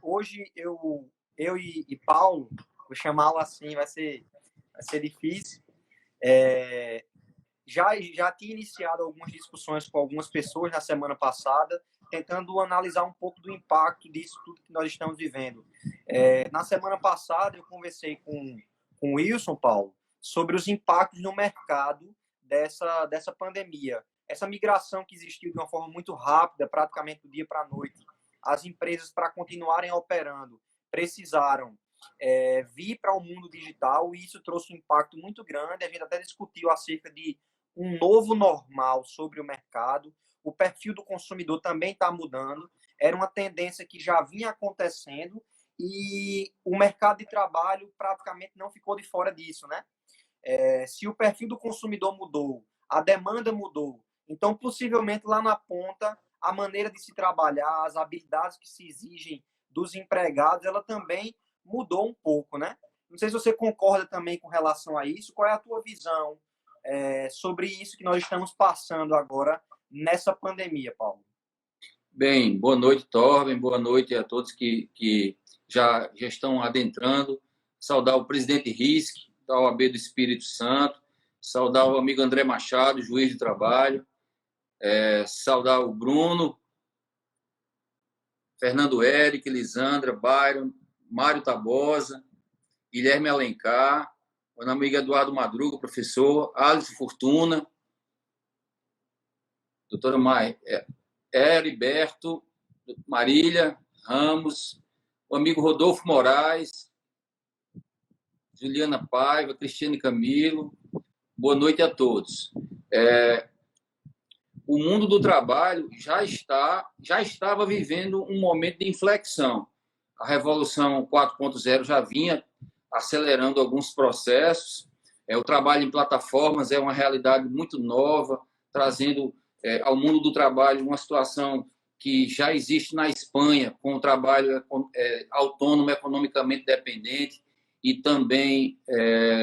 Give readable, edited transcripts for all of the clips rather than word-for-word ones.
Hoje eu e Paulo, vou chamá-lo assim, vai ser difícil. Já tinha iniciado algumas discussões com algumas pessoas na semana passada, tentando analisar um pouco do impacto disso tudo que nós estamos vivendo. Na semana passada, eu conversei com o Wilson, Paulo, sobre os impactos no mercado dessa pandemia. Essa migração que existiu de uma forma muito rápida, praticamente do dia para a noite. As empresas, para continuarem operando, precisaram vir para o mundo digital, e isso trouxe um impacto muito grande. A gente até discutiu acerca de um novo normal sobre o mercado. O perfil do consumidor também está mudando. Era uma tendência que já vinha acontecendo e o mercado de trabalho praticamente não ficou de fora disso, né? Se o perfil do consumidor mudou, a demanda mudou, então possivelmente lá na ponta a maneira de se trabalhar, as habilidades que se exigem dos empregados, ela também mudou um pouco, né? Não sei se você concorda também com relação a isso. Qual é a tua visão sobre isso que nós estamos passando agora nessa pandemia, Paulo? Bem, boa noite, Torben, boa noite a todos que já estão adentrando. Saudar o presidente Risk, da OAB do Espírito Santo, saudar o amigo André Machado, juiz de trabalho, saudar o Bruno, Fernando Eric, Lisandra, Byron, Mário Tabosa, Guilherme Alencar, o amigo Eduardo Madruga, professor, Alice Fortuna, doutora Heriberto, Marília Ramos, o amigo Rodolfo Moraes, Juliana Paiva, Cristiane Camilo. Boa noite a todos. O mundo do trabalho já estava vivendo um momento de inflexão. A Revolução 4.0 já vinha acelerando alguns processos. O trabalho em plataformas é uma realidade muito nova, trazendo ao mundo do trabalho uma situação que já existe na Espanha, com o trabalho autônomo, economicamente dependente, e também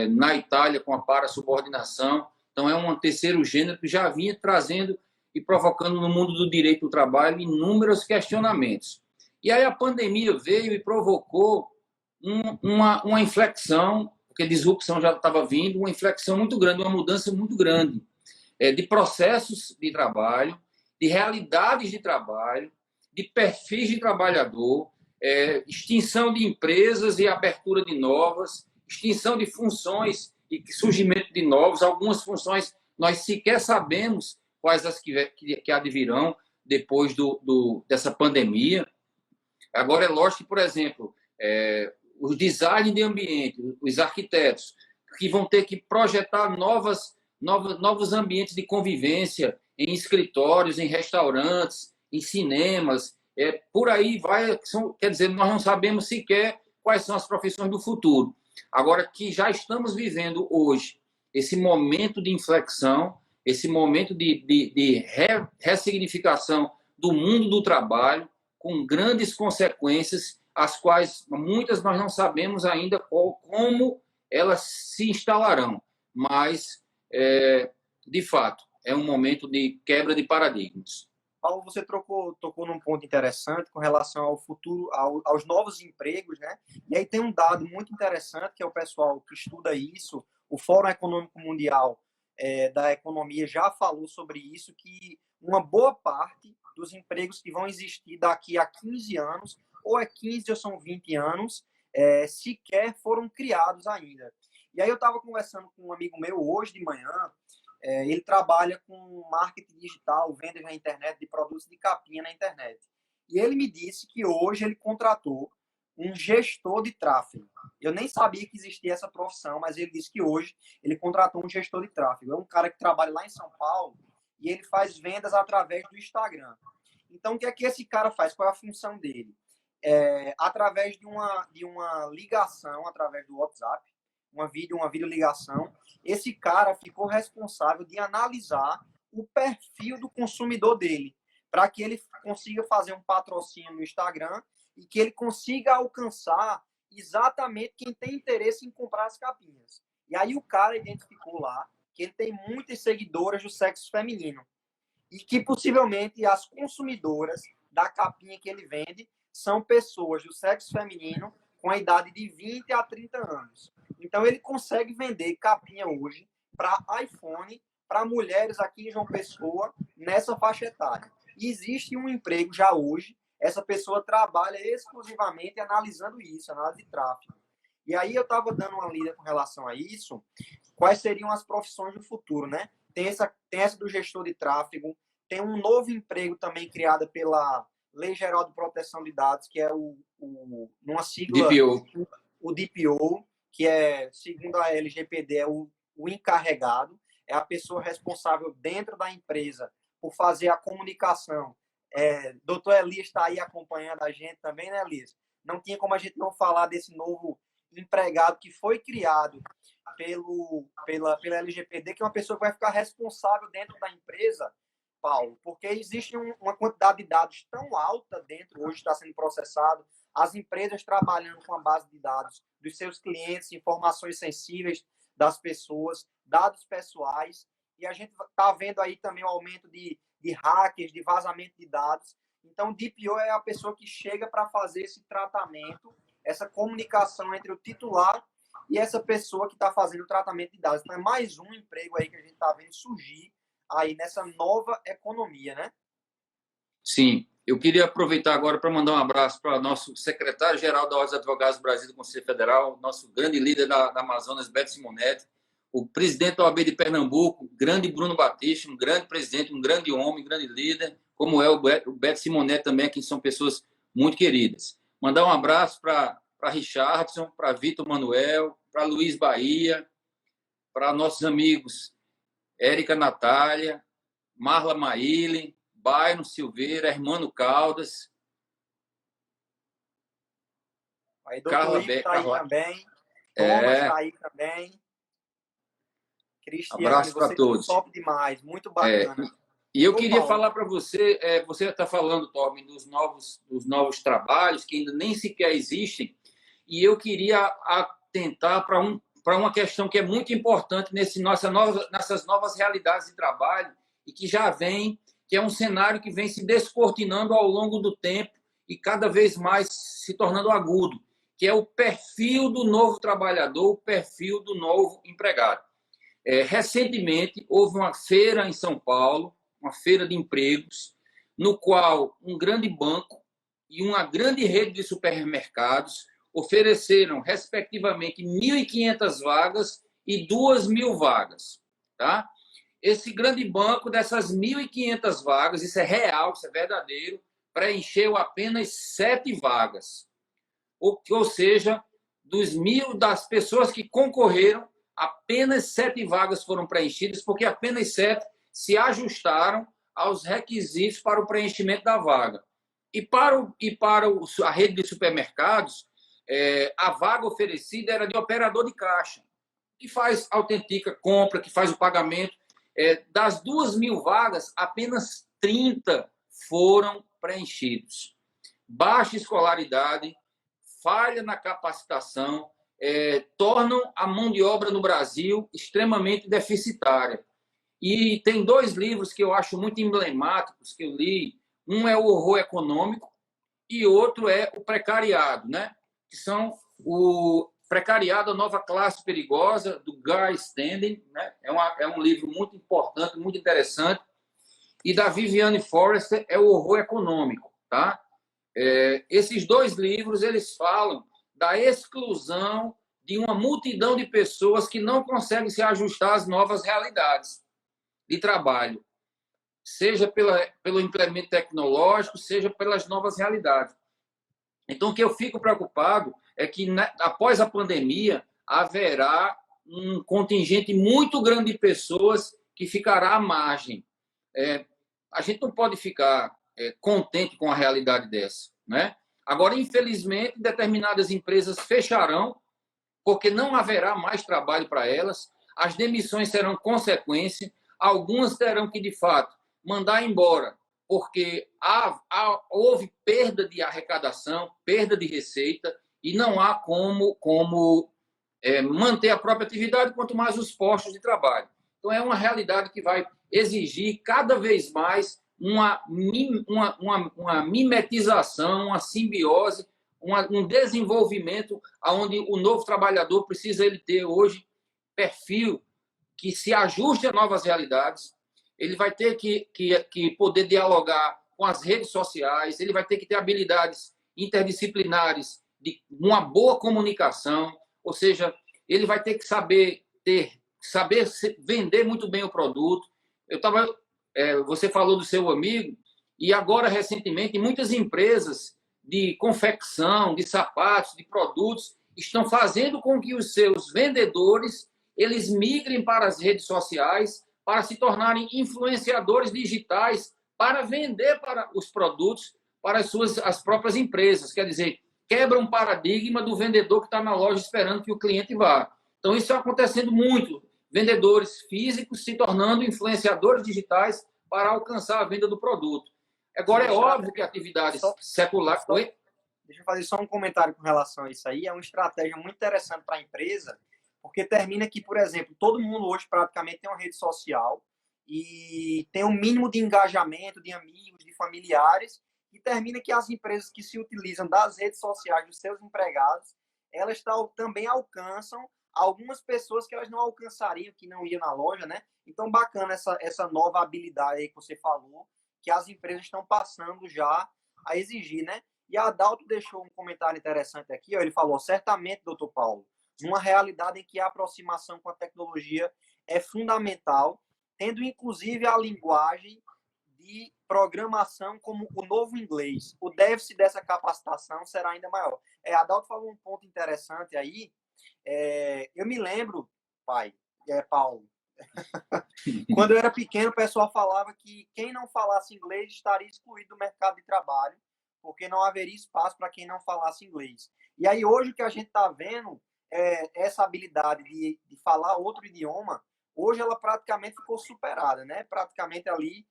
na Itália, com a parasubordinação. Então, é um terceiro gênero que já vinha trazendo e provocando no mundo do direito do trabalho inúmeros questionamentos. E aí a pandemia veio e provocou uma inflexão, porque a disrupção já estava vindo, uma inflexão muito grande, uma mudança muito grande de processos de trabalho, de realidades de trabalho, de perfis de trabalhador, extinção de empresas e abertura de novas, extinção de funções e surgimento de novos. Algumas funções nós sequer sabemos quais as que advirão depois dessa pandemia. Agora, é lógico que, por exemplo, os designers de ambiente, os arquitetos, que vão ter que projetar novos ambientes de convivência em escritórios, em restaurantes, em cinemas, por aí vai. Quer dizer, nós não sabemos sequer quais são as profissões do futuro. Agora, que já estamos vivendo hoje esse momento de inflexão, esse momento de ressignificação do mundo do trabalho, com grandes consequências, as quais muitas nós não sabemos ainda como elas se instalarão. Mas, de fato, é um momento de quebra de paradigmas. Paulo, você tocou num ponto interessante com relação ao futuro, aos novos empregos, né? E aí tem um dado muito interessante, que é o pessoal que estuda isso, o Fórum Econômico Mundial da Economia já falou sobre isso, que uma boa parte dos empregos que vão existir daqui a 15 anos, ou é 15 ou são 20 anos, sequer foram criados ainda. E aí eu estava conversando com um amigo meu hoje de manhã. Ele trabalha com marketing digital, venda na internet de produtos de capinha na internet. E ele me disse que hoje ele contratou um gestor de tráfego. Eu nem sabia que existia essa profissão, mas ele disse que hoje ele contratou um gestor de tráfego. É um cara que trabalha lá em São Paulo e ele faz vendas através do Instagram. Então, o que é que esse cara faz? Qual é a função dele? Através de uma ligação, através do WhatsApp, uma videoligação, esse cara ficou responsável de analisar o perfil do consumidor dele, para que ele consiga fazer um patrocínio no Instagram e que ele consiga alcançar exatamente quem tem interesse em comprar as capinhas. E aí o cara identificou lá que ele tem muitas seguidoras do sexo feminino e que possivelmente as consumidoras da capinha que ele vende são pessoas do sexo feminino com a idade de 20 a 30 anos. Então, ele consegue vender capinha hoje para iPhone, para mulheres aqui em João Pessoa, nessa faixa etária. E existe um emprego já hoje, essa pessoa trabalha exclusivamente analisando isso, análise de tráfego. E aí eu estava dando uma lida com relação a isso, quais seriam as profissões do futuro, né? Tem essa do gestor de tráfego, tem um novo emprego também criado pela Lei Geral de Proteção de Dados, que é numa sigla, DPO. O DPO, que é, segundo a LGPD, é o encarregado, é a pessoa responsável dentro da empresa por fazer a comunicação. Doutor Elias está aí acompanhando a gente também, né, Elias? Não tinha como a gente não falar desse novo empregado que foi criado pela LGPD, que é uma pessoa que vai ficar responsável dentro da empresa, Paulo, porque existe uma quantidade de dados tão alta dentro, hoje está sendo processado, as empresas trabalhando com a base de dados dos seus clientes, informações sensíveis das pessoas, dados pessoais, e a gente está vendo aí também o aumento de hackers, de vazamento de dados. Então, o DPO é a pessoa que chega para fazer esse tratamento, essa comunicação entre o titular e essa pessoa que está fazendo o tratamento de dados. Então, é mais um emprego aí que a gente está vendo surgir aí nessa nova economia, né? Sim. Eu queria aproveitar agora para mandar um abraço para o nosso secretário-geral da Ordem dos Advogados do Brasil do Conselho Federal, nosso grande líder da Amazonas, Beto Simonetti, o presidente da OAB de Pernambuco, grande Bruno Batista, um grande presidente, um grande homem, um grande líder, como é o Beto Simonetti também, que são pessoas muito queridas. Mandar um abraço para Richardson, para Vitor Manuel, para Luiz Bahia, para nossos amigos Érica Natália, Marla Maíle, Byron Silveira, Hermano Caldas, aí, Carla Ivo está aí também, Thomas está aí também, Cristiane, abraço para todos. Top demais, muito bacana. E eu queria falar para você, você está falando, Torben, dos novos trabalhos que ainda nem sequer existem, e eu queria atentar para uma questão que é muito importante nessas novas realidades de trabalho e que já vem, que é um cenário que vem se descortinando ao longo do tempo e cada vez mais se tornando agudo, que é o perfil do novo trabalhador, o perfil do novo empregado. Recentemente, houve uma feira em São Paulo, uma feira de empregos, no qual um grande banco e uma grande rede de supermercados ofereceram, respectivamente, 1.500 vagas e 2.000 vagas. Tá? Esse grande banco, dessas 1.500 vagas, isso é real, isso é verdadeiro, preencheu apenas 7 vagas. Ou seja, das pessoas que concorreram, apenas 7 vagas foram preenchidas, porque apenas 7 se ajustaram aos requisitos para o preenchimento da vaga. E para a rede de supermercados, a vaga oferecida era de operador de caixa, que autentica compra, que faz o pagamento. Das 2.000 vagas, apenas 30 foram preenchidos. Baixa escolaridade, falha na capacitação, tornam a mão de obra no Brasil extremamente deficitária. E tem 2 livros que eu acho muito emblemáticos que eu li. Um é O Horror Econômico e outro é O Precariado, né? Que são o Precariado, a Nova Classe Perigosa, do Guy Standing, né? É um livro muito importante, muito interessante. E da Viviane Forrester é O Horror Econômico, tá? Esses 2 livros, eles falam da exclusão de uma multidão de pessoas que não conseguem se ajustar às novas realidades de trabalho, seja pelo implemento tecnológico, seja pelas novas realidades. Então, o que eu fico preocupado é que, após a pandemia, haverá um contingente muito grande de pessoas que ficará à margem. A gente não pode ficar contente com a realidade dessa, né? Agora, infelizmente, determinadas empresas fecharão, porque não haverá mais trabalho para elas, as demissões serão consequência, algumas terão que, de fato, mandar embora, porque houve perda de arrecadação, perda de receita, e não há como manter a própria atividade, quanto mais os postos de trabalho. Então, é uma realidade que vai exigir cada vez mais uma mimetização, uma simbiose, um desenvolvimento onde o novo trabalhador precisa ele ter hoje perfil que se ajuste a novas realidades. Ele vai ter que poder dialogar com as redes sociais, ele vai ter que ter habilidades interdisciplinares de uma boa comunicação, ou seja, ele vai ter que saber vender muito bem o produto. Você falou do seu amigo, e agora, recentemente, muitas empresas de confecção, de sapatos, de produtos, estão fazendo com que os seus vendedores eles migrem para as redes sociais para se tornarem influenciadores digitais para vender para os produtos para as próprias empresas. Quer dizer, quebra um paradigma do vendedor que está na loja esperando que o cliente vá. Então, isso está acontecendo muito. Vendedores físicos se tornando influenciadores digitais para alcançar a venda do produto. Agora, é óbvio que atividades seculares... Deixa eu fazer só um comentário com relação a isso aí. É uma estratégia muito interessante para a empresa, porque termina que, por exemplo, todo mundo hoje praticamente tem uma rede social e tem um mínimo de engajamento de amigos, de familiares, e termina que as empresas que se utilizam das redes sociais dos seus empregados, elas também alcançam algumas pessoas que elas não alcançariam, que não iam na loja, né? Então, bacana essa nova habilidade aí que você falou, que as empresas estão passando já a exigir, né? E a Adalto deixou um comentário interessante aqui, ó, ele falou, certamente, doutor Paulo, numa realidade em que a aproximação com a tecnologia é fundamental, tendo inclusive a linguagem de programação como o novo inglês. O déficit dessa capacitação será ainda maior. Adalto falou um ponto interessante aí. Eu me lembro, Paulo, quando eu era pequeno, o pessoal falava que quem não falasse inglês estaria excluído do mercado de trabalho, porque não haveria espaço para quem não falasse inglês. E aí, hoje, o que a gente está vendo essa habilidade de falar outro idioma, hoje ela praticamente ficou superada, né? Praticamente ali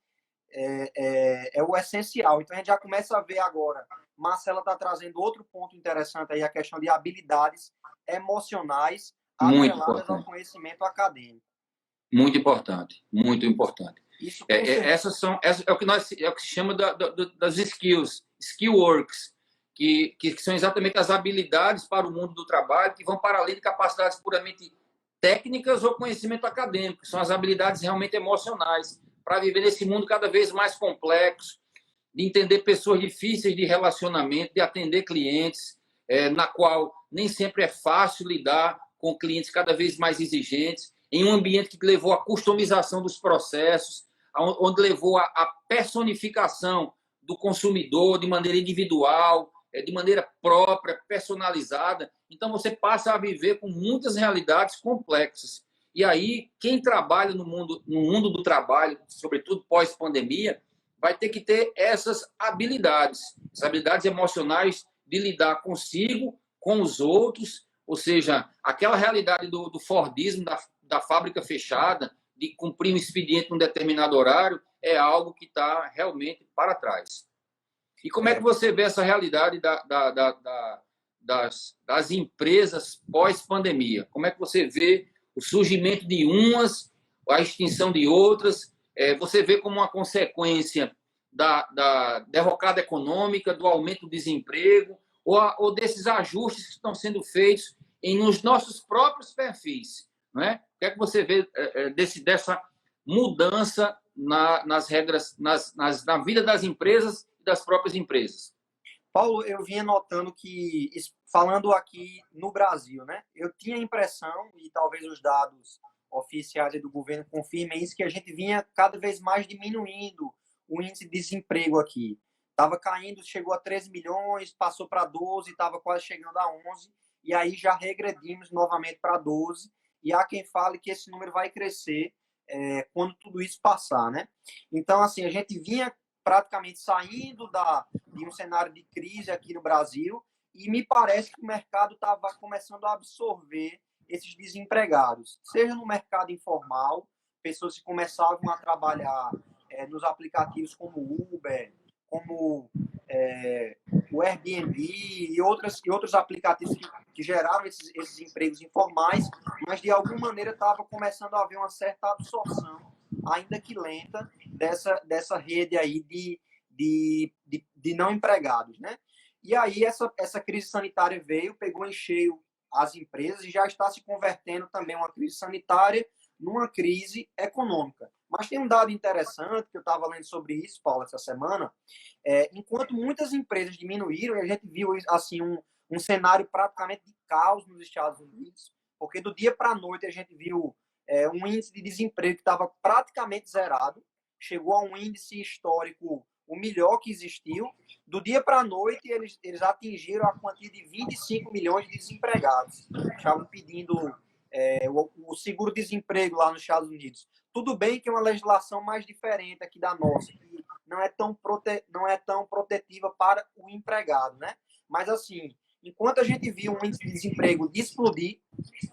é o essencial. Então, a gente já começa a ver agora. Marcela está trazendo outro ponto interessante aí, a questão de habilidades emocionais atreladas ao conhecimento acadêmico. Muito importante, muito importante. Isso É o que se chama das skills, skill works, que são exatamente as habilidades para o mundo do trabalho, que vão para além de capacidades puramente técnicas ou conhecimento acadêmico. São as habilidades realmente emocionais, para viver nesse mundo cada vez mais complexo, de entender pessoas difíceis de relacionamento, de atender clientes, na qual nem sempre é fácil lidar com clientes cada vez mais exigentes, em um ambiente que levou à customização dos processos, onde levou à personificação do consumidor de maneira individual, de maneira própria, personalizada. Então, você passa a viver com muitas realidades complexas. E aí, quem trabalha no mundo do trabalho, sobretudo pós-pandemia, vai ter que ter essas habilidades emocionais de lidar consigo, com os outros, ou seja, aquela realidade do Fordismo, da fábrica fechada, de cumprir um expediente num determinado horário, é algo que está realmente para trás. E como é que você vê essa realidade das empresas pós-pandemia? Como é que você vê o surgimento de umas, a extinção de outras? Você vê como uma consequência da derrocada econômica, do aumento do desemprego, ou desses ajustes que estão sendo feitos nos nossos próprios perfis, não é? O que é que você vê dessa mudança nas regras, na vida das empresas e das próprias empresas? Paulo, eu vinha notando que, falando aqui no Brasil, né, eu tinha a impressão, e talvez os dados oficiais do governo confirmem isso, que a gente vinha cada vez mais diminuindo o índice de desemprego aqui. Estava caindo, chegou a 13 milhões, passou para 12, estava quase chegando a 11, e aí já regredimos novamente para 12, e há quem fale que esse número vai crescer quando tudo isso passar, né? Então, assim, a gente vinha praticamente saindo de um cenário de crise aqui no Brasil, e me parece que o mercado estava começando a absorver esses desempregados, seja no mercado informal, pessoas que começavam a trabalhar nos aplicativos como Uber, como o Airbnb e outros aplicativos que geraram esses empregos informais, mas de alguma maneira estava começando a haver uma certa absorção ainda que lenta, dessa rede aí de não empregados, né? E aí essa crise sanitária veio, pegou em cheio as empresas e já está se convertendo também uma crise sanitária numa crise econômica. Mas tem um dado interessante que eu estava lendo sobre isso, Paulo, essa semana. Enquanto muitas empresas diminuíram, e a gente viu assim um cenário praticamente de caos nos Estados Unidos, porque do dia para a noite a gente viu um índice de desemprego que estava praticamente zerado, chegou a um índice histórico o melhor que existiu. Do dia para a noite, eles atingiram a quantia de 25 milhões de desempregados. Estavam pedindo o seguro-desemprego lá nos Estados Unidos. Tudo bem que é uma legislação mais diferente aqui da nossa, que não é tão protetiva para o empregado, né? Mas, assim, enquanto a gente viu um índice de desemprego explodir,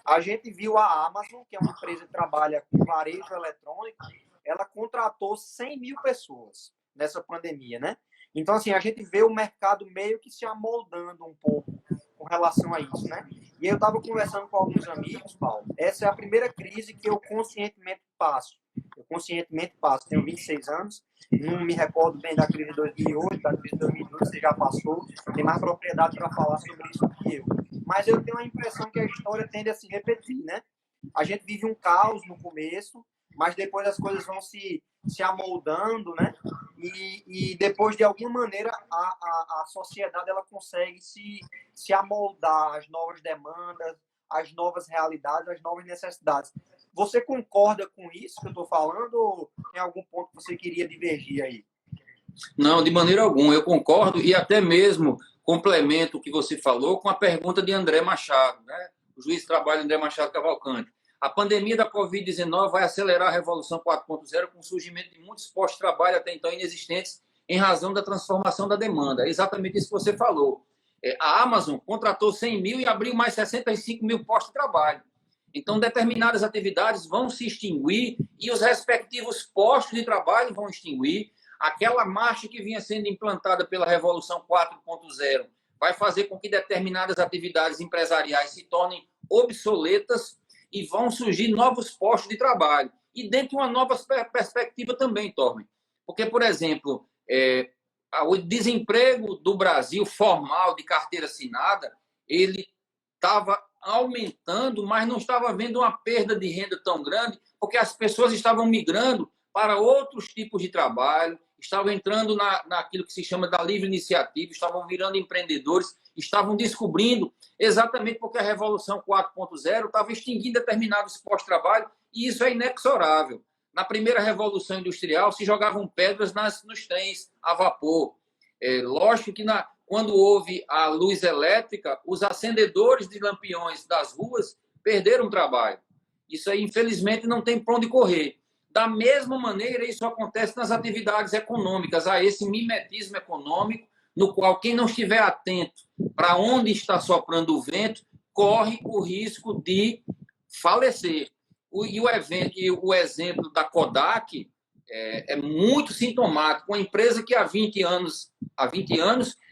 a gente viu a Amazon, que é uma empresa que trabalha com varejo eletrônico, ela contratou 100 mil pessoas nessa pandemia, né? Então, assim, a gente vê o mercado meio que se amoldando um pouco com relação a isso, né? E eu estava conversando com alguns amigos, Paulo, essa é a primeira crise que eu conscientemente passo. Tenho 26 anos, não me recordo bem da crise de 2008, da crise de 2012, você já passou, tem mais propriedade para falar sobre isso do que eu. Mas eu tenho a impressão que a história tende a se repetir, né? A gente vive um caos no começo, mas depois as coisas vão se amoldando, né? E depois, de alguma maneira, a sociedade ela consegue se amoldar às novas demandas, às novas realidades, às novas necessidades. Você concorda com isso que eu estou falando ou tem algum ponto que você queria divergir aí? Não, de maneira alguma, eu concordo e até mesmo complemento o que você falou com a pergunta de André Machado, né? O juiz de trabalho André Machado Cavalcante. A pandemia da Covid-19 vai acelerar a Revolução 4.0 com o surgimento de muitos postos de trabalho até então inexistentes em razão da transformação da demanda. É exatamente isso que você falou. A Amazon contratou 100 mil e abriu mais 65 mil postos de trabalho. Então, determinadas atividades vão se extinguir e os respectivos postos de trabalho vão extinguir. Aquela marcha que vinha sendo implantada pela Revolução 4.0 vai fazer com que determinadas atividades empresariais se tornem obsoletas e vão surgir novos postos de trabalho. E dentro de uma nova perspectiva também, Torben. Porque, por exemplo, o desemprego do Brasil formal, de carteira assinada, ele estava aumentando, mas não estava havendo uma perda de renda tão grande, porque as pessoas estavam migrando para outros tipos de trabalho, estavam entrando naquilo que se chama da livre iniciativa, estavam virando empreendedores, estavam descobrindo, exatamente porque a Revolução 4.0 estava extinguindo determinados postos de trabalho, e isso é inexorável. Na primeira Revolução Industrial, se jogavam pedras nos trens a vapor. Lógico que quando houve a luz elétrica, os acendedores de lampiões das ruas perderam o trabalho. Isso aí, infelizmente, não tem para onde correr. Da mesma maneira, isso acontece nas atividades econômicas. Há esse mimetismo econômico, no qual quem não estiver atento para onde está soprando o vento, corre o risco de falecer. O exemplo da Kodak é muito sintomático. Uma empresa que há 20 anos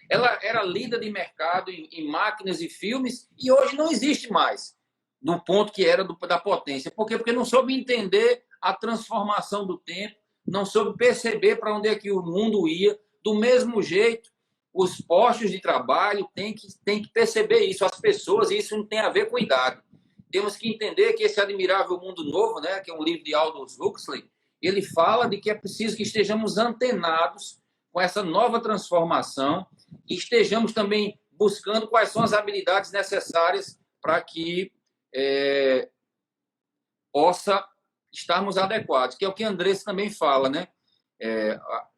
ela era líder de mercado em máquinas e filmes e hoje não existe mais no ponto que era da potência. Por quê? Porque não soube entender a transformação do tempo, não soube perceber para onde é que o mundo ia. Do mesmo jeito, os postos de trabalho têm que perceber isso, as pessoas, e isso não tem a ver com idade. Temos que entender que esse Admirável Mundo Novo, né, que é um livro de Aldous Huxley, ele fala de que é preciso que estejamos antenados com essa nova transformação e estejamos também buscando quais são as habilidades necessárias para que possa estarmos adequados, que é o que Andressa também fala, né?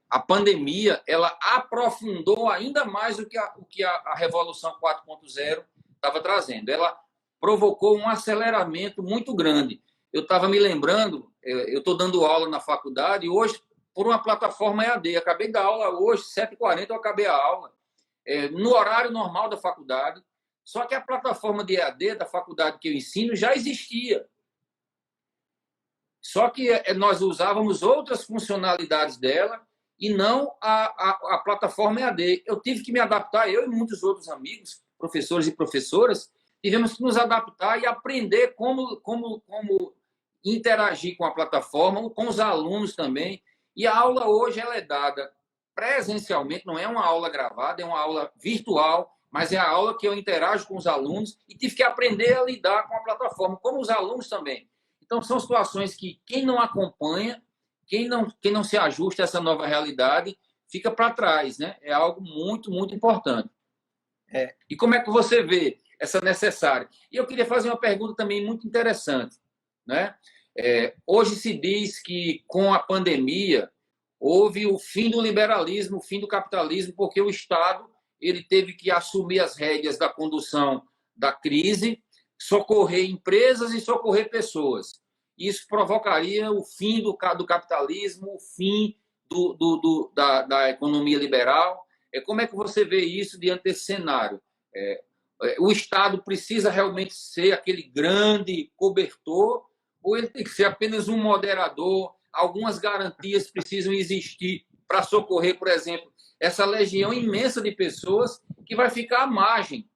A pandemia, ela aprofundou ainda mais o que a Revolução 4.0 estava trazendo. Ela provocou um aceleramento muito grande. Eu estava me lembrando, eu estou dando aula na faculdade, hoje, por uma plataforma EAD. Acabei da aula hoje, 7h40 eu acabei a aula, no horário normal da faculdade, só que a plataforma de EAD da faculdade que eu ensino já existia. Só que nós usávamos outras funcionalidades dela e não a plataforma EAD. Eu tive que me adaptar, eu e muitos outros amigos, professores e professoras, tivemos que nos adaptar e aprender como interagir com a plataforma, com os alunos também. E a aula hoje ela é dada presencialmente, não é uma aula gravada, é uma aula virtual, mas é a aula que eu interajo com os alunos e tive que aprender a lidar com a plataforma, como os alunos também. Então, são situações que quem não acompanha, quem não se ajusta a essa nova realidade, fica para trás, né? É algo muito, muito importante. E como é que você vê essa necessária? E eu queria fazer uma pergunta também muito interessante, né? Hoje se diz que com a pandemia houve o fim do liberalismo, o fim do capitalismo, porque o Estado ele teve que assumir as rédeas da condução da crise, socorrer empresas e socorrer pessoas. Isso provocaria o fim do capitalismo, o fim da economia liberal. Como é que você vê isso diante desse cenário? O Estado precisa realmente ser aquele grande cobertor ou ele tem que ser apenas um moderador? Algumas garantias precisam existir para socorrer, por exemplo, essa legião imensa de pessoas que vai ficar à margem,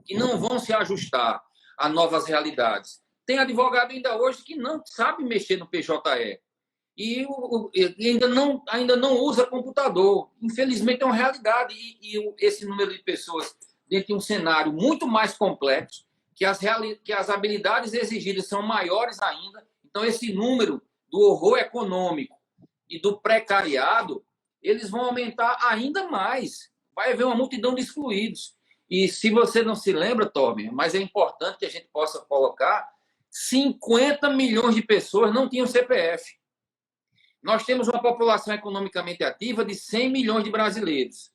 que não vão se ajustar a novas realidades. Tem advogado ainda hoje que não sabe mexer no PJE e ainda não usa computador. Infelizmente, é uma realidade. E esse número de pessoas dentro de um cenário muito mais complexo, que as habilidades exigidas são maiores ainda. Então, esse número do horror econômico e do precariado, eles vão aumentar ainda mais. Vai haver uma multidão de excluídos. E se você não se lembra, Torben, mas é importante que a gente possa colocar, 50 milhões de pessoas não tinham CPF. Nós temos uma população economicamente ativa de 100 milhões de brasileiros,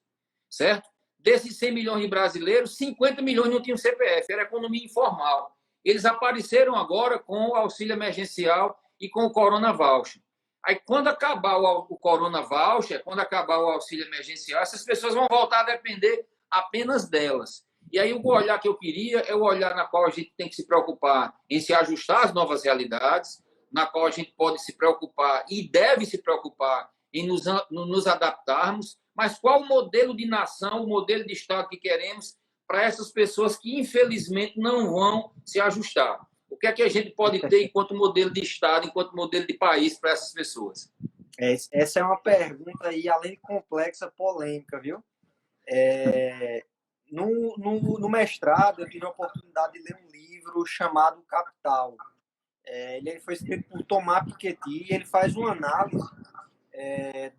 certo? Desses 100 milhões de brasileiros, 50 milhões não tinham CPF, era economia informal. Eles apareceram agora com o auxílio emergencial e com o Corona Voucher. Aí, quando acabar o Corona Voucher, quando acabar o auxílio emergencial, essas pessoas vão voltar a depender apenas delas. E aí, o olhar que eu queria é o olhar na qual a gente tem que se preocupar em se ajustar às novas realidades, na qual a gente pode se preocupar e deve se preocupar em nos adaptarmos, mas qual o modelo de nação, o modelo de Estado que queremos para essas pessoas que, infelizmente, não vão se ajustar? O que é que a gente pode ter enquanto modelo de Estado, enquanto modelo de país para essas pessoas? Essa é uma pergunta aí, além de complexa, polêmica, viu? No mestrado, eu tive a oportunidade de ler um livro chamado Capital. Ele foi escrito por Thomas Piketty e ele faz uma análise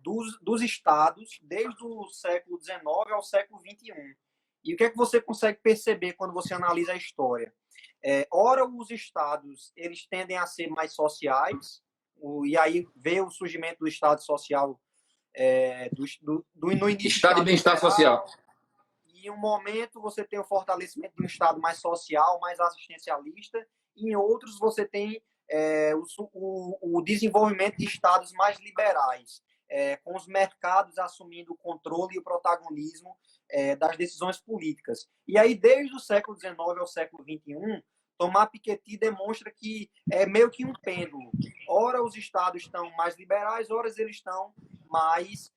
dos estados desde o século XIX ao século XXI. E o que é que você consegue perceber quando você analisa a história? Ora, os estados eles tendem a ser mais sociais, e aí vê o surgimento do Estado Social no início. Estado de bem-estar social. E em um momento você tem o fortalecimento de um Estado mais social, mais assistencialista, e em outros você tem o desenvolvimento de estados mais liberais, com os mercados assumindo o controle e o protagonismo das decisões políticas. E aí, desde o século XIX ao século XXI, Thomas Piketty demonstra que é meio que um pêndulo. Ora, os estados estão mais liberais, ora, eles estão mais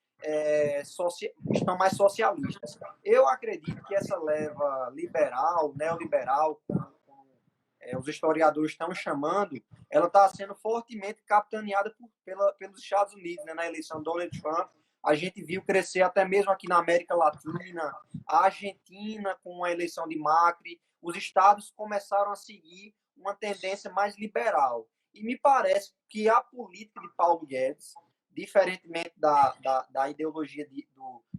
socialistas. Eu acredito que essa leva liberal, neoliberal, como os historiadores estão chamando, ela está sendo fortemente capitaneada pelos Estados Unidos, né? Na eleição de Donald Trump, a gente viu crescer até mesmo aqui na América Latina, a Argentina com a eleição de Macri, os estados começaram a seguir uma tendência mais liberal. E me parece que a política de Paulo Guedes, diferentemente da ideologia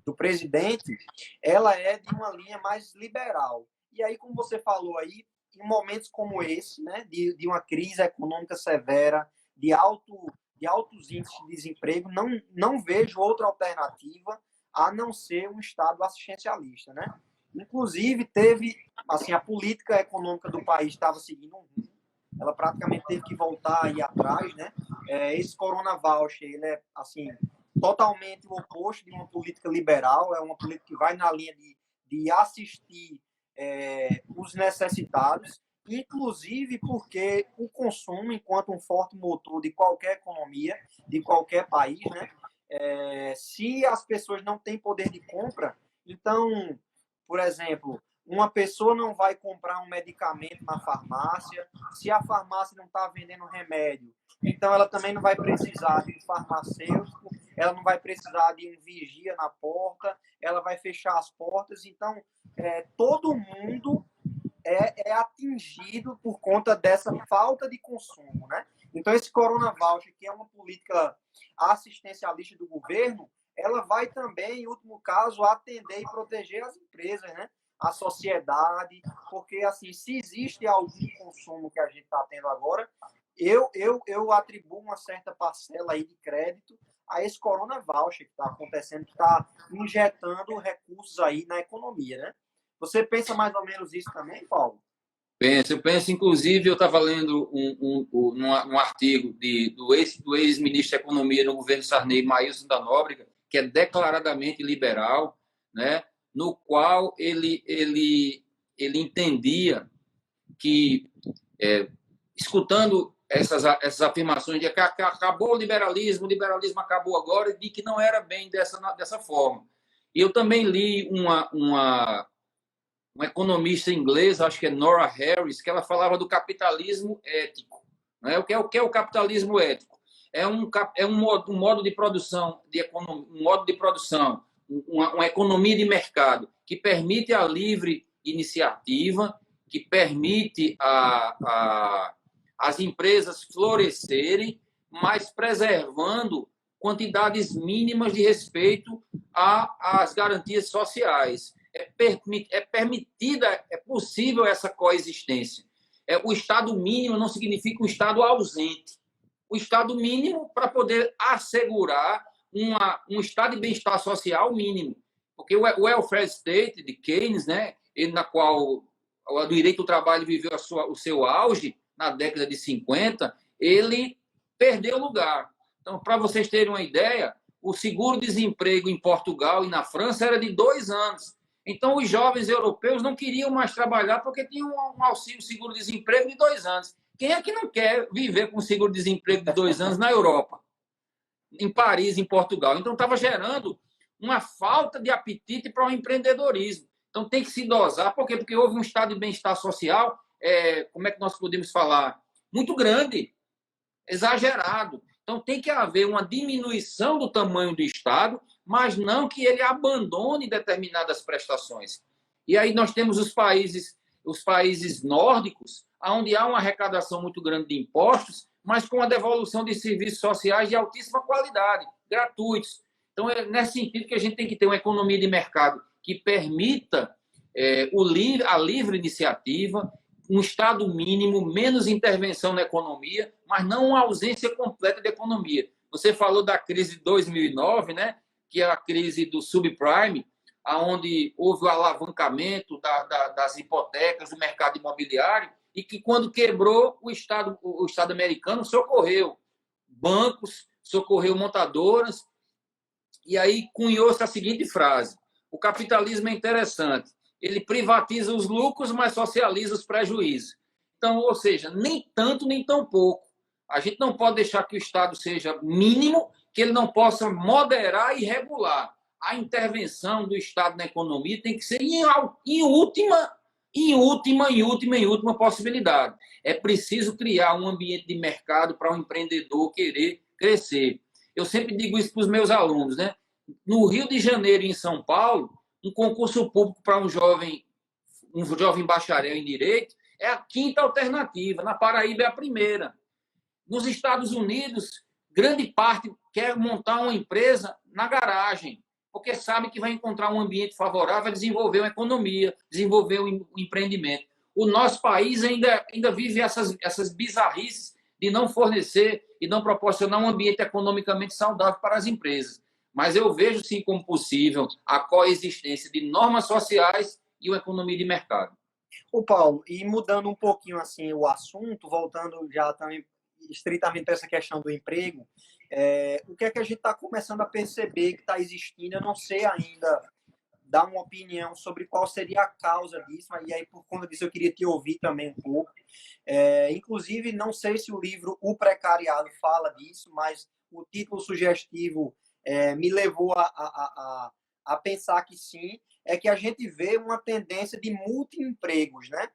do presidente, ela é de uma linha mais liberal. E aí, como você falou aí, em momentos como esse, né, de uma crise econômica severa, de altos índices de desemprego, não vejo outra alternativa a não ser um Estado assistencialista, né? Inclusive, a política econômica do país estava seguindo um rumo, ela praticamente teve que voltar aí atrás, né? Esse Corona Voucher, ele é, assim, totalmente o oposto de uma política liberal, é uma política que vai na linha de assistir os necessitados, inclusive porque o consumo, enquanto um forte motor de qualquer economia, de qualquer país, né? Se as pessoas não têm poder de compra, então, por exemplo, uma pessoa não vai comprar um medicamento na farmácia, se a farmácia não está vendendo remédio, então ela também não vai precisar de um farmacêutico, ela não vai precisar de um vigia na porta, ela vai fechar as portas. Então, todo mundo é atingido por conta dessa falta de consumo, né? Então, esse Corona Voucher, que é uma política assistencialista do governo, ela vai também, em último caso, atender e proteger as empresas, né? A sociedade, porque, assim, se existe algum consumo que a gente está tendo agora, eu atribuo uma certa parcela aí de crédito a esse Corona Voucher que está acontecendo, que está injetando recursos aí na economia, né? Você pensa mais ou menos isso também, Paulo? Eu penso, inclusive, eu estava lendo um artigo do ex-ministro da Economia no governo Sarney, Maílson da Nóbrega, que é declaradamente liberal, né? No qual ele entendia que, escutando essas afirmações de que acabou o liberalismo acabou agora, e de que não era bem dessa forma. E eu também li uma economista inglesa, acho que é Nora Harris, que ela falava do capitalismo ético. Né? O que é o capitalismo ético? É um modo de produção, uma economia de mercado que permite a livre iniciativa, que permite as empresas florescerem, mas preservando quantidades mínimas de respeito às garantias sociais. É possível essa coexistência. O Estado mínimo não significa um Estado ausente. O Estado mínimo para poder assegurar um estado de bem-estar social mínimo. Porque o welfare state de Keynes, né, na qual o direito do trabalho viveu o seu auge na década de 50, ele perdeu lugar. Então, para vocês terem uma ideia, o seguro-desemprego em Portugal e na França era de 2 anos. Então, os jovens europeus não queriam mais trabalhar porque tinham um auxílio seguro-desemprego de 2 anos. Quem é que não quer viver com seguro-desemprego de 2 anos na Europa, em Paris, em Portugal? Então, estava gerando uma falta de apetite para o empreendedorismo. Então, tem que se dosar. Por quê? Porque houve um estado de bem-estar social, como é que nós podemos falar? Muito grande, exagerado. Então, tem que haver uma diminuição do tamanho do Estado, mas não que ele abandone determinadas prestações. E aí nós temos os países nórdicos, onde há uma arrecadação muito grande de impostos, mas com a devolução de serviços sociais de altíssima qualidade, gratuitos. Então, é nesse sentido que a gente tem que ter uma economia de mercado que permita a livre iniciativa, um Estado mínimo, menos intervenção na economia, mas não uma ausência completa de economia. Você falou da crise de 2009, né, que é a crise do subprime, onde houve o alavancamento das hipotecas, do mercado imobiliário, e que, quando quebrou, o Estado americano socorreu bancos, socorreu montadoras, e aí cunhou-se a seguinte frase: o capitalismo é interessante, ele privatiza os lucros, mas socializa os prejuízos. Então, ou seja, nem tanto, nem tão pouco. A gente não pode deixar que o Estado seja mínimo, que ele não possa moderar e regular. A intervenção do Estado na economia tem que ser em última possibilidade. É preciso criar um ambiente de mercado para o empreendedor querer crescer. Eu sempre digo isso para os meus alunos, né? No Rio de Janeiro e em São Paulo, um concurso público para um jovem bacharel em Direito é a quinta alternativa. Na Paraíba é a primeira. Nos Estados Unidos, grande parte quer montar uma empresa na garagem, porque sabe que vai encontrar um ambiente favorável a desenvolver uma economia, desenvolver um empreendimento. O nosso país ainda vive essas bizarrices de não fornecer e não proporcionar um ambiente economicamente saudável para as empresas. Mas eu vejo, sim, como possível a coexistência de normas sociais e uma economia de mercado. Ô, Paulo, e mudando um pouquinho assim o assunto, voltando já também estritamente para essa questão do emprego, o que é que a gente está começando a perceber que está existindo? Eu não sei ainda dar uma opinião sobre qual seria a causa disso, e aí por conta disso eu queria te ouvir também um pouco. Inclusive, não sei se o livro O Precariado fala disso, mas o título sugestivo me levou a pensar que sim, é que a gente vê uma tendência de multi-empregos, né?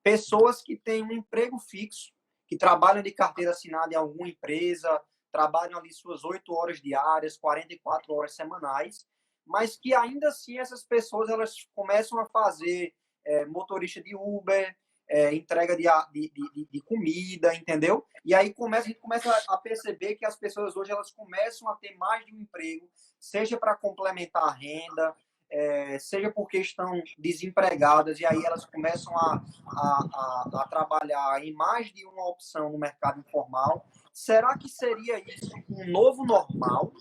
Pessoas que têm um emprego fixo, que trabalham de carteira assinada em alguma empresa, trabalham ali suas 8 horas diárias, 44 horas semanais, mas que ainda assim essas pessoas elas começam a fazer motorista de Uber, entrega de comida, entendeu? E aí a gente começa a perceber que as pessoas hoje elas começam a ter mais de um emprego, seja para complementar a renda, seja porque estão desempregadas, e aí elas começam a trabalhar em mais de uma opção no mercado informal. Será que seria isso um novo normal?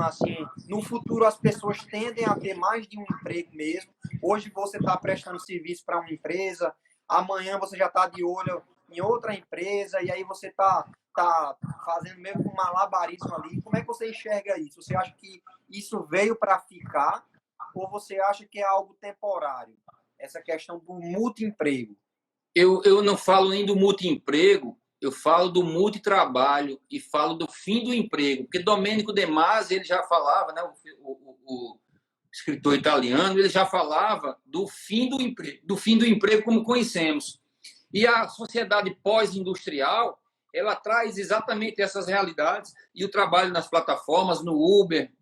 Assim, no futuro as pessoas tendem a ter mais de um emprego mesmo. Hoje você está prestando serviço para uma empresa, amanhã você já está de olho em outra empresa, e aí você está fazendo meio que um malabarismo ali. Como é que você enxerga isso? Você acha que isso veio para ficar ou você acha que é algo temporário? Essa questão do multi-emprego. Eu não falo nem do multi-emprego, eu falo do multitrabalho e falo do fim do emprego. Porque Domenico De Masi, ele já falava, né, o escritor italiano, ele já falava do fim do emprego como conhecemos. E a sociedade pós-industrial, ela traz exatamente essas realidades, e o trabalho nas plataformas, no Uber,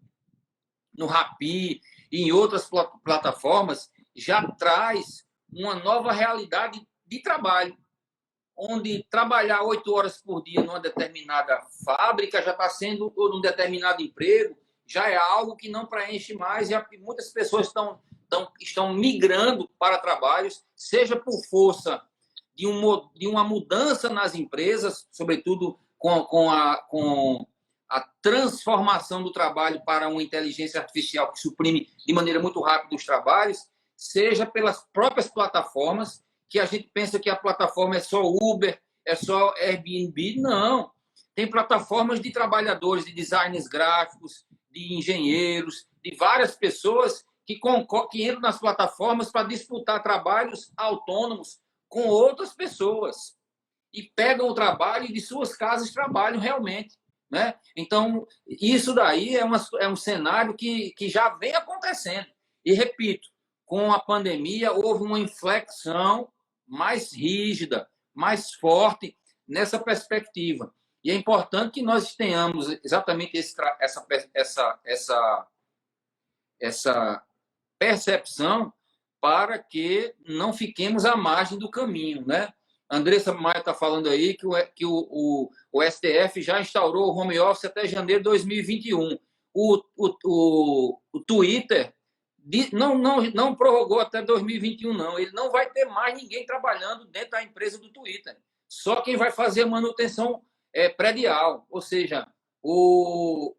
no Rappi e em outras plataformas, já traz uma nova realidade de trabalho, onde trabalhar 8 horas por dia numa determinada fábrica já está sendo, ou num determinado emprego, já é algo que não preenche mais, e muitas pessoas estão migrando para trabalhos, seja por força de uma mudança nas empresas, sobretudo com a transformação do trabalho para uma inteligência artificial que suprime de maneira muito rápida os trabalhos, seja pelas próprias plataformas, que a gente pensa que a plataforma é só Uber, é só Airbnb. Não. Tem plataformas de trabalhadores, de designers gráficos, de engenheiros, de várias pessoas que entram nas plataformas para disputar trabalhos autônomos com outras pessoas e pegam o trabalho e de suas casas trabalham realmente. Né? Então, isso daí é um cenário que já vem acontecendo. E, repito, com a pandemia houve uma inflexão mais rígida, mais forte nessa perspectiva. E é importante que nós tenhamos exatamente essa percepção para que não fiquemos à margem do caminho, né? Andressa Maia está falando aí que o STF já instaurou o home office até janeiro de 2021. O Twitter não prorrogou até 2021, não. Ele não vai ter mais ninguém trabalhando dentro da empresa do Twitter. Só quem vai fazer a manutenção predial, ou seja, o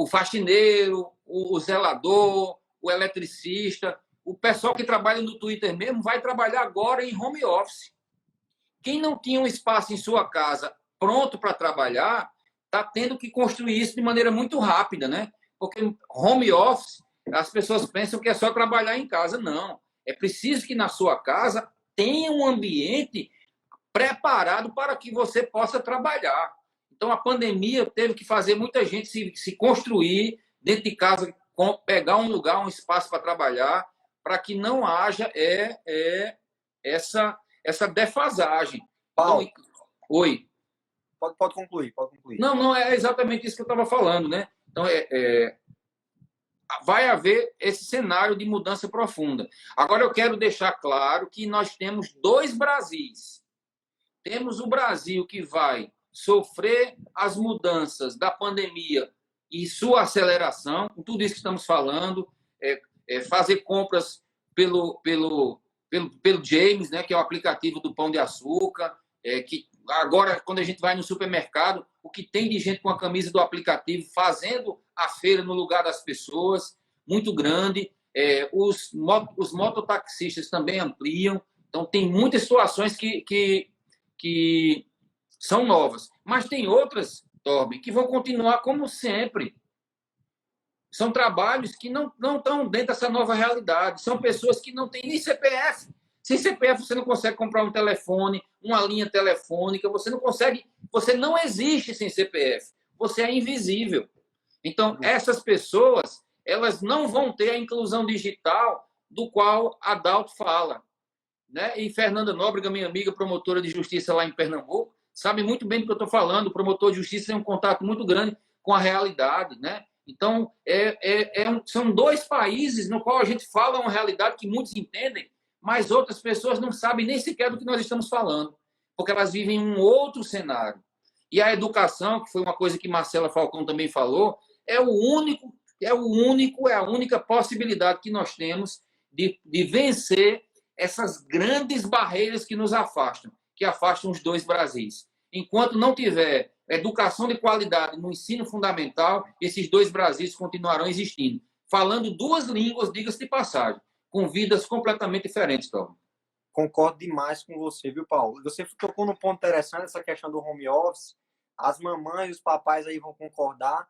faxineiro, o zelador, o eletricista, o pessoal que trabalha no Twitter mesmo vai trabalhar agora em home office. Quem não tinha um espaço em sua casa pronto para trabalhar, está tendo que construir isso de maneira muito rápida, né? Porque home office, as pessoas pensam que é só trabalhar em casa. Não. É preciso que na sua casa tenha um ambiente preparado para que você possa trabalhar. Então, a pandemia teve que fazer muita gente se construir dentro de casa, pegar um lugar, um espaço para trabalhar, para que não haja essa defasagem. Paulo, então, oi. Pode concluir. Não, é exatamente isso que eu estava falando, né? Então, vai haver esse cenário de mudança profunda. Agora, eu quero deixar claro que nós temos 2 Brasis. Temos o Brasil que vai sofrer as mudanças da pandemia e sua aceleração, com tudo isso que estamos falando, fazer compras pelo James, né, que é o aplicativo do Pão de Açúcar, que agora, quando a gente vai no supermercado, o que tem de gente com a camisa do aplicativo fazendo a feira no lugar das pessoas, muito grande. Os mototaxistas também ampliam. Então, tem muitas situações que são novas. Mas tem outras, Torben, que vão continuar como sempre. São trabalhos que não estão dentro dessa nova realidade. São pessoas que não têm nem CPF. Sem CPF, você não consegue comprar um telefone, uma linha telefônica, você não existe sem CPF. Você é invisível. Então, essas pessoas, elas não vão ter a inclusão digital do qual a Adalto fala. Né? E Fernanda Nóbrega, minha amiga promotora de justiça lá em Pernambuco, sabe muito bem do que eu estou falando. O promotor de justiça tem um contato muito grande com a realidade. Né? Então, são dois países no qual a gente fala uma realidade que muitos entendem, mas outras pessoas não sabem nem sequer do que nós estamos falando, porque elas vivem um outro cenário. E a educação, que foi uma coisa que Marcela Falcão também falou, é a única possibilidade que nós temos de vencer essas grandes barreiras que nos afastam, que afastam os dois Brasis. Enquanto não tiver educação de qualidade no ensino fundamental, esses dois Brasis continuarão existindo, falando duas línguas, diga-se de passagem, com vidas completamente diferentes, Tom. Concordo demais com você, viu, Paulo? Você tocou num ponto interessante, essa questão do home office. As mamães e os papais aí vão concordar.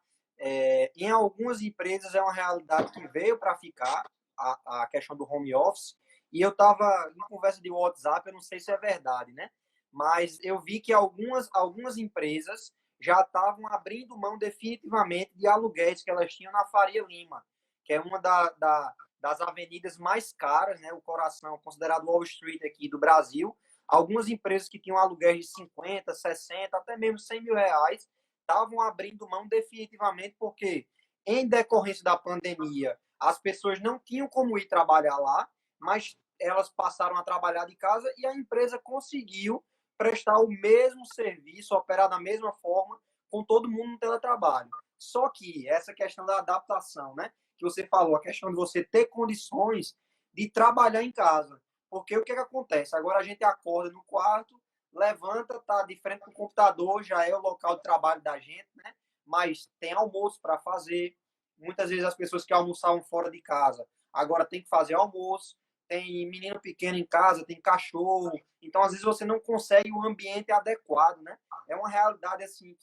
Em algumas empresas é uma realidade que veio para ficar, a questão do home office. E eu estava em conversa de WhatsApp, eu não sei se é verdade, né? Mas eu vi que algumas empresas já estavam abrindo mão definitivamente de aluguéis que elas tinham na Faria Lima, que é uma das avenidas mais caras, né? O coração, considerado Wall Street aqui do Brasil. Algumas empresas que tinham aluguéis de 50, 60, até mesmo 100 mil reais, estavam abrindo mão definitivamente porque, em decorrência da pandemia, as pessoas não tinham como ir trabalhar lá, mas elas passaram a trabalhar de casa e a empresa conseguiu prestar o mesmo serviço, operar da mesma forma, com todo mundo no teletrabalho. Só que essa questão da adaptação, né? Que você falou, a questão de você ter condições de trabalhar em casa. Porque o que acontece? Agora a gente acorda no quarto, levanta, tá de frente com o computador, já é o local de trabalho da gente, né? Mas tem almoço para fazer. Muitas vezes as pessoas que almoçavam fora de casa, agora tem que fazer almoço. Tem menino pequeno em casa, tem cachorro. Então, às vezes, você não consegue um ambiente adequado, né? É uma realidade, assim,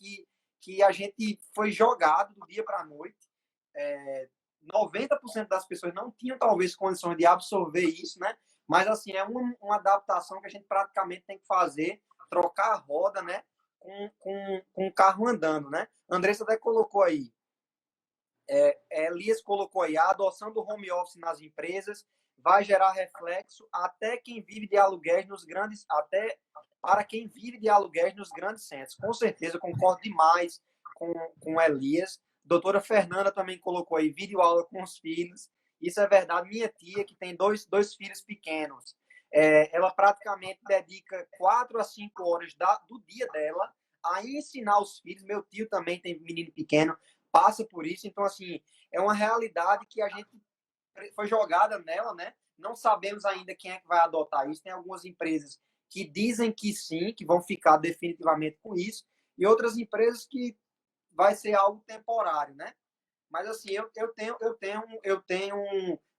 que a gente foi jogado do dia para a noite. 90% das pessoas não tinham, talvez, condições de absorver isso, né? Mas, assim, é uma adaptação que a gente praticamente tem que fazer, trocar a roda, né? Com o carro andando, né? Andressa até colocou aí, Elias colocou aí, a adoção do home office nas empresas vai gerar reflexo até quem vive de aluguéis nos grandes, até para quem vive de aluguéis nos grandes centros. Com certeza, concordo demais com Elias. Doutora Fernanda também colocou aí videoaula com os filhos. Isso é verdade. Minha tia, que tem dois filhos pequenos, ela praticamente dedica 4 a 5 horas do dia dela a ensinar os filhos. Meu tio também tem menino pequeno, passa por isso. Então, assim, é uma realidade que a gente foi jogada nela, né? Não sabemos ainda quem é que vai adotar isso. Tem algumas empresas que dizem que sim, que vão ficar definitivamente com isso, e outras empresas que vai ser algo temporário, né? Mas assim, eu tenho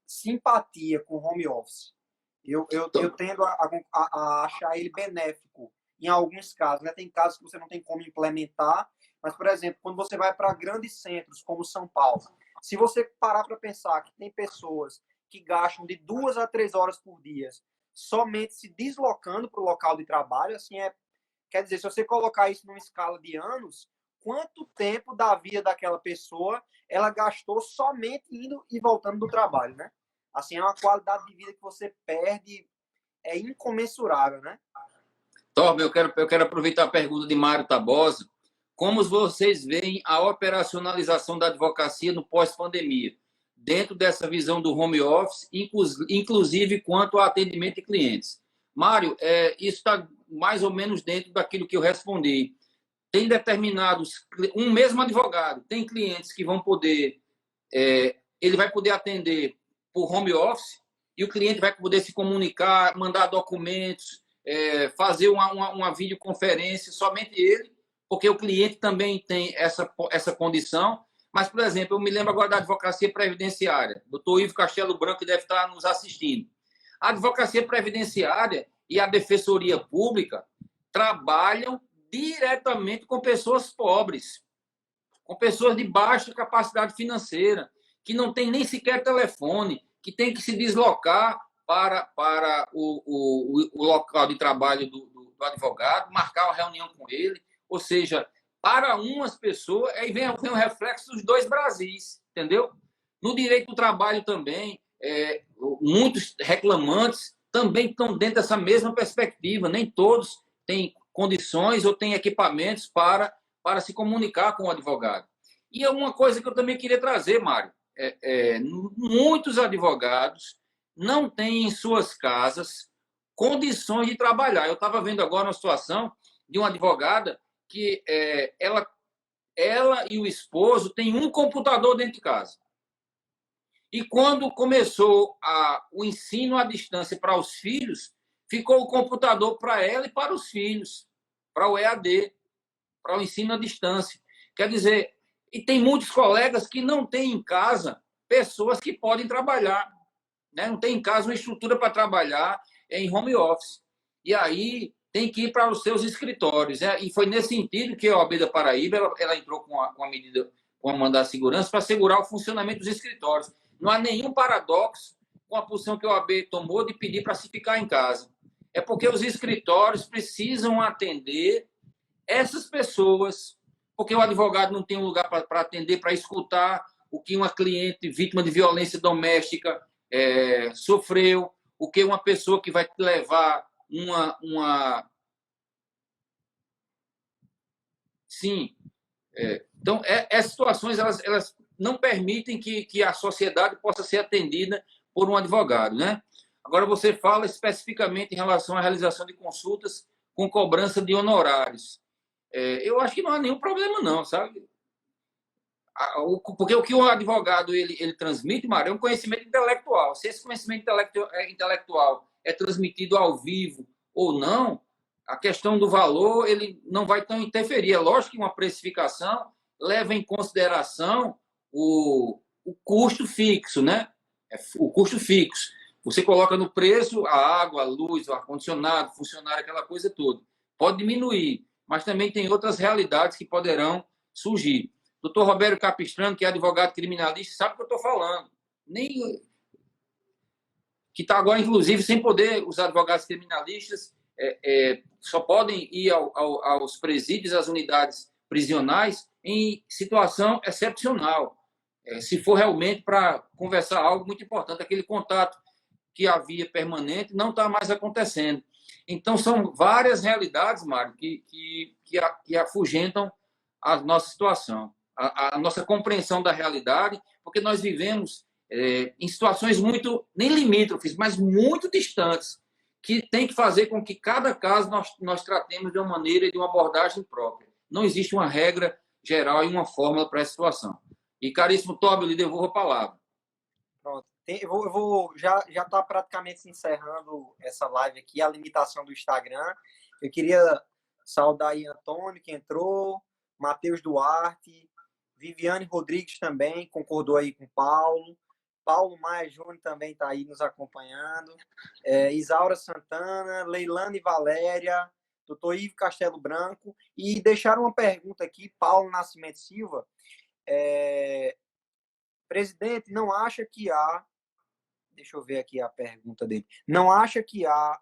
simpatia com o home office. Eu tendo a achar ele benéfico em alguns casos, né? Tem casos que você não tem como implementar, mas, por exemplo, quando você vai para grandes centros como São Paulo, se você parar para pensar que tem pessoas que gastam de 2 a 3 horas por dia somente se deslocando para o local de trabalho, assim, quer dizer, se você colocar isso numa escala de anos, quanto tempo da vida daquela pessoa ela gastou somente indo e voltando do trabalho, né? Assim, é uma qualidade de vida que você perde, é incomensurável, né? Torben, eu quero aproveitar a pergunta de Mário Tabosa. Como vocês veem a operacionalização da advocacia no pós-pandemia, dentro dessa visão do home office, inclusive quanto ao atendimento de clientes? Mário, isso está mais ou menos dentro daquilo que eu respondi. Tem determinados... Um mesmo advogado, tem clientes que vão poder... ele vai poder atender por home office e o cliente vai poder se comunicar, mandar documentos, fazer uma videoconferência, somente ele, porque o cliente também tem essa condição. Mas, por exemplo, eu me lembro agora da advocacia previdenciária. O doutor Ivo Castelo Branco, que deve estar nos assistindo. A advocacia previdenciária e a defensoria pública trabalham diretamente com pessoas pobres, com pessoas de baixa capacidade financeira, que não tem nem sequer telefone, que tem que se deslocar para o local de trabalho do advogado, marcar uma reunião com ele. Ou seja, para umas pessoas, aí vem o reflexo dos dois Brasis, entendeu? No direito do trabalho também, muitos reclamantes também estão dentro dessa mesma perspectiva. Nem todos têm condições ou têm equipamentos para se comunicar com o advogado. E é uma coisa que eu também queria trazer, Mário. Muitos advogados não têm em suas casas condições de trabalhar. Eu estava vendo agora uma situação de uma advogada que ela e o esposo têm um computador dentro de casa. E quando começou o ensino à distância para os filhos, ficou o computador para ela e para os filhos, para o EAD, para o ensino à distância. Quer dizer, e tem muitos colegas que não têm em casa pessoas que podem trabalhar, né? Não tem em casa uma estrutura para trabalhar em home office. E aí tem que ir para os seus escritórios. E foi nesse sentido que a OAB da Paraíba ela entrou com a medida, com a mandado de segurança para assegurar o funcionamento dos escritórios. Não há nenhum paradoxo com a posição que a OAB tomou de pedir para se ficar em casa. É porque os escritórios precisam atender essas pessoas, porque o advogado não tem um lugar para atender, para escutar o que uma cliente vítima de violência doméstica sofreu, o que uma pessoa que vai te levar Sim. Então, essas situações elas não permitem que a sociedade possa ser atendida por um advogado, né? Agora, você fala especificamente em relação à realização de consultas com cobrança de honorários. Eu acho que não há nenhum problema, não, sabe? Porque o que o advogado ele transmite, Mário, é um conhecimento intelectual. Se esse conhecimento intelectual é transmitido ao vivo ou não, a questão do valor ele não vai tão interferir. É lógico que uma precificação leva em consideração o custo fixo, né? O custo fixo. Você coloca no preço a água, a luz, o ar-condicionado, funcionário, aquela coisa toda. Pode diminuir, mas também tem outras realidades que poderão surgir. Doutor Roberto Capistrano, que é advogado criminalista, sabe o que eu estou falando. Que está agora, inclusive, sem poder, os advogados criminalistas só podem ir aos presídios, às unidades prisionais, em situação excepcional. Se for realmente para conversar algo muito importante, aquele contato que havia permanente não está mais acontecendo. Então, são várias realidades, Mário, que afugentam a nossa situação, a nossa compreensão da realidade, porque nós vivemos em situações nem limítrofes, mas muito distantes, que tem que fazer com que cada caso nós tratemos de uma maneira e de uma abordagem própria. Não existe uma regra geral e uma fórmula para essa situação. E, caríssimo Tóbio, lhe devolvo a palavra. Pronto. Já está praticamente se encerrando essa live aqui, a limitação do Instagram. Eu queria saudar aí Antônio, que entrou, Matheus Duarte, Viviane Rodrigues também, concordou aí com Paulo Maia Júnior também está aí nos acompanhando, Isaura Santana, Leilane Valéria, doutor Ivo Castelo Branco, e deixaram uma pergunta aqui, Paulo Nascimento Silva, presidente, não acha que há, deixa eu ver aqui a pergunta dele, não acha que há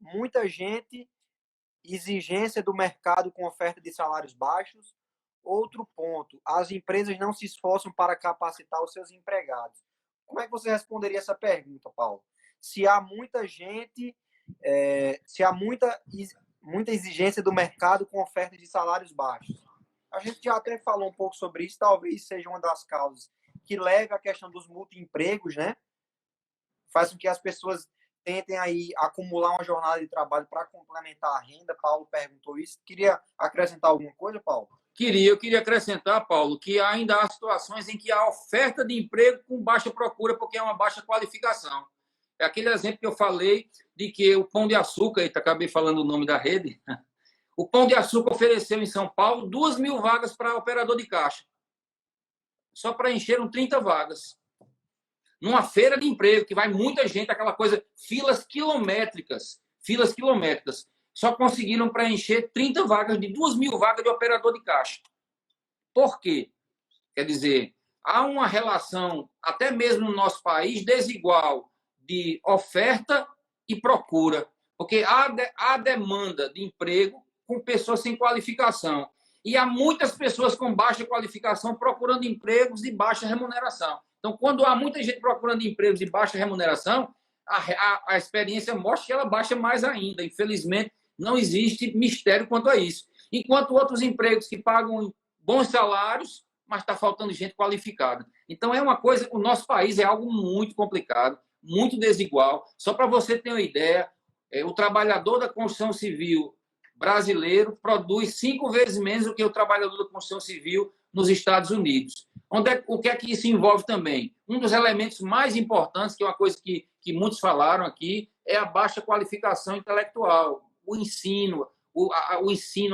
muita gente, exigência do mercado com oferta de salários baixos? Outro ponto, as empresas não se esforçam para capacitar os seus empregados. Como é que você responderia essa pergunta, Paulo? Se há muita gente, se há muita exigência do mercado com oferta de salários baixos. A gente já até falou um pouco sobre isso, talvez seja uma das causas que leva à questão dos multi-empregos, né? Faz com que as pessoas tentem aí acumular uma jornada de trabalho para complementar a renda. Paulo perguntou isso. Queria acrescentar alguma coisa, Paulo? Eu queria acrescentar, Paulo, que ainda há situações em que há oferta de emprego com baixa procura, porque é uma baixa qualificação. É aquele exemplo que eu falei de que o Pão de Açúcar, acabei falando o nome da rede, o Pão de Açúcar ofereceu em São Paulo 2.000 vagas para operador de caixa. Só preencheram 30 vagas. Numa feira de emprego, que vai muita gente, aquela coisa, filas quilométricas. Só conseguiram preencher 30 vagas de 2.000 vagas de operador de caixa. Por quê? Quer dizer, há uma relação, até mesmo no nosso país, desigual de oferta e procura. Porque há demanda de emprego com pessoas sem qualificação. E há muitas pessoas com baixa qualificação procurando empregos de baixa remuneração. Então, quando há muita gente procurando empregos de baixa remuneração, a experiência mostra que ela baixa mais ainda. Infelizmente, não existe mistério quanto a isso. Enquanto outros empregos que pagam bons salários, mas está faltando gente qualificada. Então, é uma coisa, o nosso país é algo muito complicado, muito desigual. Só para você ter uma ideia, o trabalhador da construção civil brasileiro produz 5 vezes menos do que o trabalhador da construção civil nos Estados Unidos. O que é que isso envolve também? Um dos elementos mais importantes, que é uma coisa que muitos falaram aqui, é a baixa qualificação intelectual. O ensino,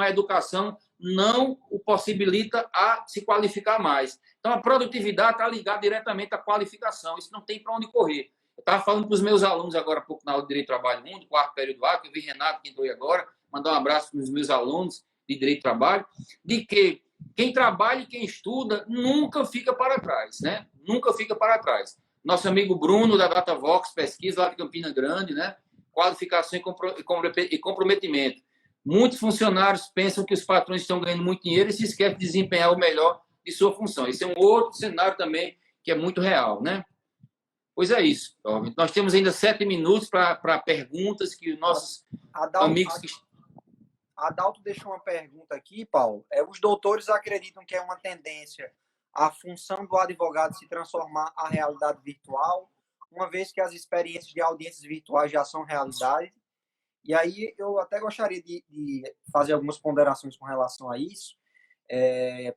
a educação não o possibilita a se qualificar mais. Então, a produtividade está ligada diretamente à qualificação. Isso não tem para onde correr. Eu estava falando para os meus alunos agora há pouco na aula de Direito do Trabalho 1, do quarto período A, que eu vi Renato, que entrou aí agora, mandar um abraço para os meus alunos de Direito do Trabalho, de que quem trabalha e quem estuda nunca fica para trás, né? Nunca fica para trás. Nosso amigo Bruno, da DataVox, pesquisa lá de Campina Grande, né? Qualificação e comprometimento. Muitos funcionários pensam que os patrões estão ganhando muito dinheiro e se esquecem de desempenhar o melhor de sua função. Esse é um outro cenário também que é muito real, né? Pois é isso. Nós temos ainda 7 minutos para perguntas que os nossos amigos... Adalto deixou uma pergunta aqui, Paulo. Os doutores acreditam que é uma tendência a função do advogado se transformar a realidade virtual, uma vez que as experiências de audiências virtuais já são realidade. E aí eu até gostaria de fazer algumas ponderações com relação a isso,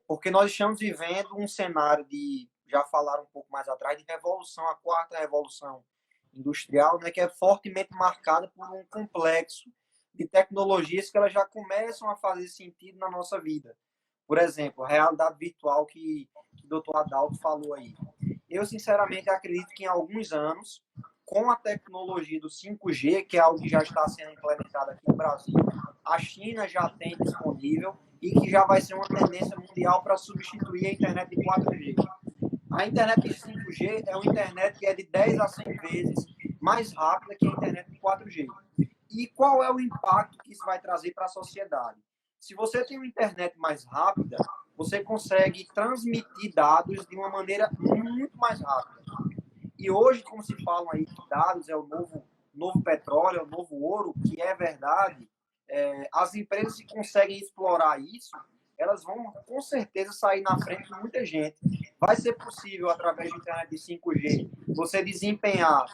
porque nós estamos vivendo um cenário de, já falaram um pouco mais atrás, de revolução, a quarta revolução industrial, né, que é fortemente marcada por um complexo de tecnologias que elas já começam a fazer sentido na nossa vida. Por exemplo, a realidade virtual que o doutor Adalto falou aí. Eu, sinceramente, acredito que em alguns anos, com a tecnologia do 5G, que é algo que já está sendo implementado aqui no Brasil, a China já tem disponível e que já vai ser uma tendência mundial para substituir a internet de 4G. A internet de 5G é uma internet que é de 10 a 100 vezes mais rápida que a internet de 4G. E qual é o impacto que isso vai trazer para a sociedade? Se você tem uma internet mais rápida, você consegue transmitir dados de uma maneira muito mais rápida. E hoje, como se falam aí, que dados é o novo petróleo, é o novo ouro, que é verdade, as empresas que conseguem explorar isso, elas vão com certeza sair na frente de muita gente. Vai ser possível, através da internet de 5G, você desempenhar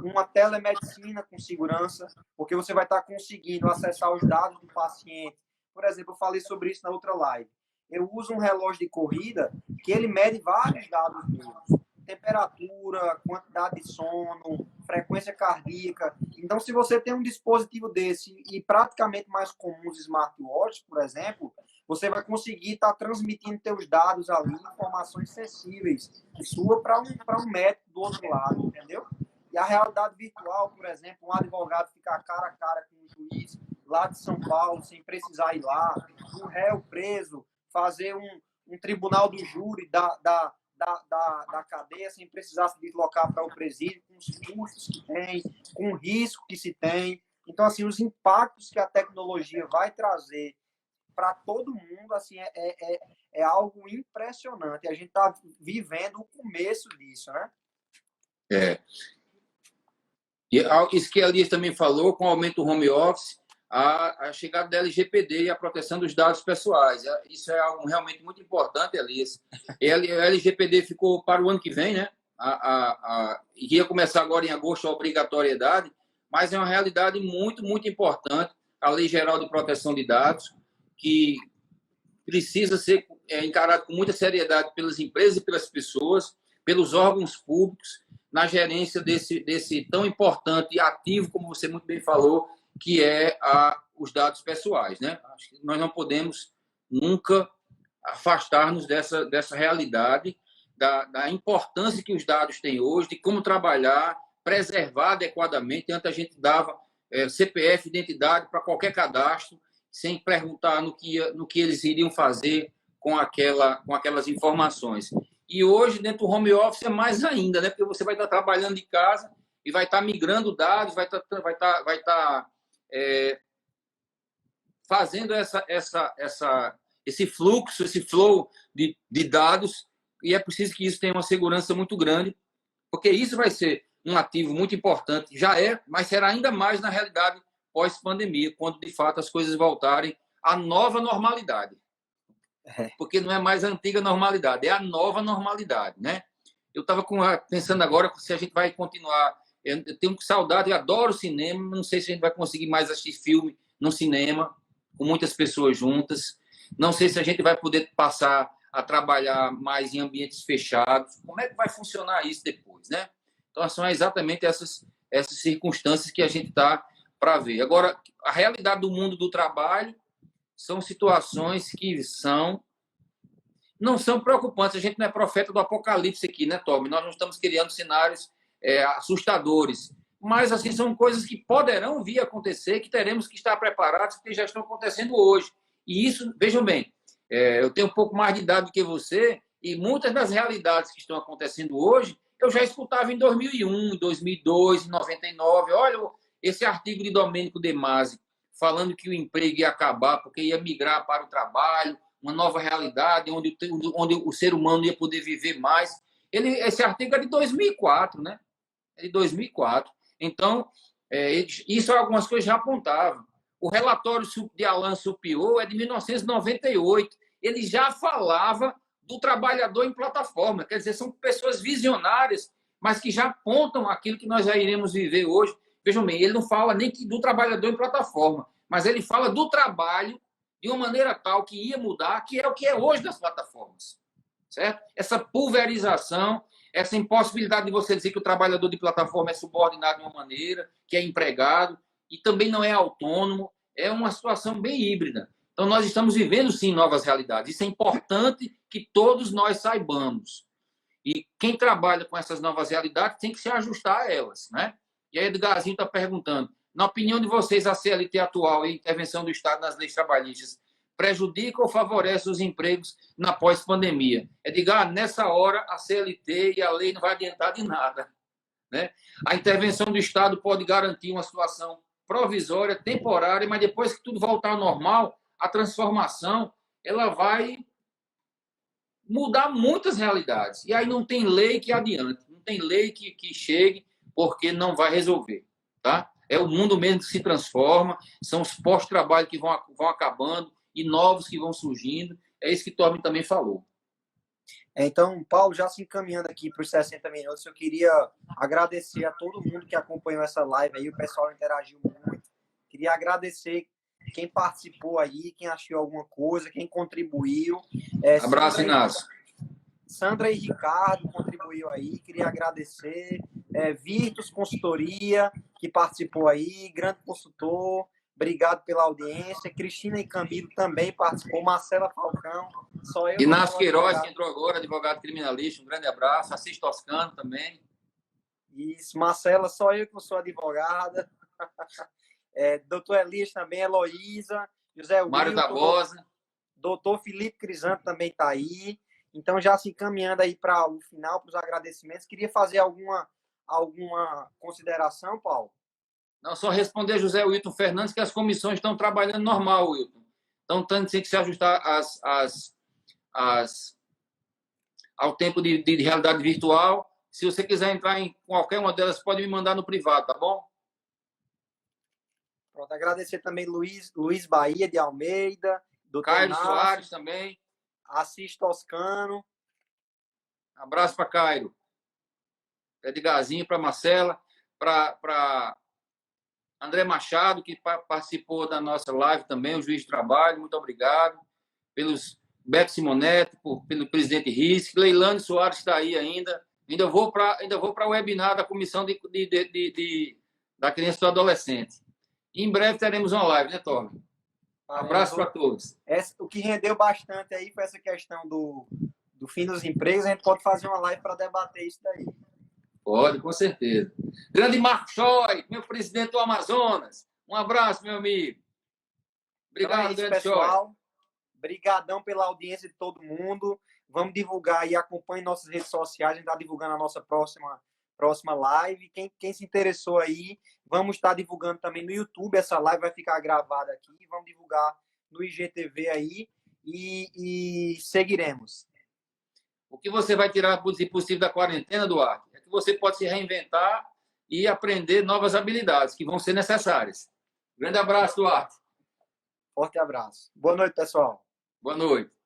uma telemedicina com segurança, porque você vai estar conseguindo acessar os dados do paciente. Por exemplo, eu falei sobre isso na outra live. Eu uso um relógio de corrida que ele mede vários dados meus. Temperatura, quantidade de sono, frequência cardíaca. Então, se você tem um dispositivo desse e praticamente mais comum os smartwatches, por exemplo, você vai conseguir estar transmitindo seus dados ali, informações sensíveis sua para um médico do outro lado, entendeu? E a realidade virtual, por exemplo, um advogado ficar cara a cara com um juiz lá de São Paulo, sem precisar ir lá, um réu preso, fazer um tribunal do júri da cadeia sem precisar se deslocar para o presídio, com os custos que tem, com o risco que se tem. Então, assim, os impactos que a tecnologia vai trazer para todo mundo, assim, é algo impressionante. A gente está vivendo o começo disso, né? E isso que a Elias também falou, com o aumento do home office, a chegada da LGPD e a proteção dos dados pessoais. Isso é algo realmente muito importante, Elias. A LGPD ficou para o ano que vem, né? Ia começar agora em agosto a obrigatoriedade, mas é uma realidade muito, muito importante. A Lei Geral de Proteção de Dados, que precisa ser encarado com muita seriedade pelas empresas e pelas pessoas, pelos órgãos públicos, na gerência desse tão importante e ativo, como você muito bem falou, que é os dados pessoais, né? Acho que nós não podemos nunca afastar-nos dessa realidade, da importância que os dados têm hoje, de como trabalhar, preservar adequadamente. Antes a gente dava CPF, identidade para qualquer cadastro, sem perguntar no que eles iriam fazer com aquelas informações. E hoje, dentro do home office, é mais ainda, né? Porque você vai estar trabalhando de casa e vai estar migrando dados, vai estar fazendo esse fluxo, esse flow de dados, e é preciso que isso tenha uma segurança muito grande, porque isso vai ser um ativo muito importante, já é, mas será ainda mais na realidade pós-pandemia, quando de fato as coisas voltarem à nova normalidade. Porque não é mais a antiga normalidade, é a nova normalidade, né? Eu estava pensando agora se a gente vai continuar. Eu tenho saudade, eu adoro cinema, não sei se a gente vai conseguir mais assistir filme no cinema, com muitas pessoas juntas. Não sei se a gente vai poder passar a trabalhar mais em ambientes fechados. Como é que vai funcionar isso depois, né? Então, são exatamente essas circunstâncias que a gente está para ver. Agora, a realidade do mundo do trabalho são situações que não são preocupantes. A gente não é profeta do apocalipse aqui, né, Tom? Nós não estamos criando cenários assustadores. Mas, assim, são coisas que poderão vir a acontecer, que teremos que estar preparados, porque já estão acontecendo hoje. E isso, vejam bem, eu tenho um pouco mais de idade do que você, e muitas das realidades que estão acontecendo hoje, eu já escutava em 2001, em 2002, em 99. Olha, esse artigo de Domênico De Masi, falando que o emprego ia acabar porque ia migrar para o trabalho, uma nova realidade, onde o ser humano ia poder viver mais. Esse artigo é de 2004, né? É de 2004. Então, isso algumas coisas já apontavam. O relatório de Alain Supiot é de 1998. Ele já falava do trabalhador em plataforma. Quer dizer, são pessoas visionárias, mas que já apontam aquilo que nós já iremos viver hoje. Vejam bem, ele não fala nem do trabalhador em plataforma, mas ele fala do trabalho de uma maneira tal que ia mudar, que é o que é hoje das plataformas. Certo? Essa pulverização, essa impossibilidade de você dizer que o trabalhador de plataforma é subordinado de uma maneira, que é empregado, e também não é autônomo, é uma situação bem híbrida. Então, nós estamos vivendo, sim, novas realidades. Isso é importante que todos nós saibamos. E quem trabalha com essas novas realidades tem que se ajustar a elas, né? E aí, Edgarzinho está perguntando, na opinião de vocês, a CLT atual e a intervenção do Estado nas leis trabalhistas prejudica ou favorece os empregos na pós-pandemia? Edgar, nessa hora, a CLT e a lei não vai adiantar de nada, né? A intervenção do Estado pode garantir uma situação provisória, temporária, mas depois que tudo voltar ao normal, a transformação ela vai mudar muitas realidades. E aí não tem lei que adiante, não tem lei que chegue, porque não vai resolver, tá? É o mundo mesmo que se transforma, são os pós-trabalho que vão acabando e novos que vão surgindo. É isso que Torben também falou. Então, Paulo, já se encaminhando aqui para os 60 minutos, eu queria agradecer a todo mundo que acompanhou essa live aí, o pessoal interagiu muito. Queria agradecer quem participou aí, quem achou alguma coisa, quem contribuiu. Abraço, Inácio. Sandra e Ricardo contribuiu aí, queria agradecer. Virtus Consultoria, que participou aí, grande consultor, obrigado pela audiência. Cristina e Camilo também participou, Marcela Falcão, só eu. Inácio Queiroz, que entrou agora, advogado criminalista, um grande abraço. Assis Toscano também. Isso, Marcela, só eu que não sou advogada. Doutor Elias também, Heloísa, José Mário da Bosa. Doutor Felipe Crisanto também está aí. Então, já se encaminhando aí para o final, para os agradecimentos, queria fazer alguma consideração, Paulo? Não, só responder José Wilton Fernandes que as comissões estão trabalhando normal, Wilton. Então, tem que se ajustar ao tempo de realidade virtual. Se você quiser entrar em qualquer uma delas, pode me mandar no privado, tá bom? Pronto, agradecer também Luiz Bahia de Almeida, Caio Soares também. Assis Toscano. Abraço para Caio. Edgarzinho, para Marcela, para André Machado, que participou da nossa live também, o juiz de trabalho, muito obrigado. Pelos Beto Simonetti, pelo presidente Risque, Leilane Soares está aí ainda. Ainda vou para o webinar da Comissão da Criança e do Adolescente. E em breve teremos uma live, né, Torben? Abraço para todos. O que rendeu bastante aí foi essa questão do fim dos empregos. A gente pode fazer uma live para debater isso daí. Pode, com certeza. Grande Marco Choi, meu presidente do Amazonas. Um abraço, meu amigo. Obrigado, então pessoal. Obrigadão pela audiência de todo mundo. Vamos divulgar e acompanhe nossas redes sociais. A gente está divulgando a nossa próxima live. Quem se interessou aí, vamos estar divulgando também no YouTube. Essa live vai ficar gravada aqui. Vamos divulgar no IGTV aí. e seguiremos. O que você vai tirar, se possível, da quarentena, Duarte, é que você pode se reinventar e aprender novas habilidades que vão ser necessárias. Grande abraço, Duarte. Forte abraço. Boa noite, pessoal. Boa noite.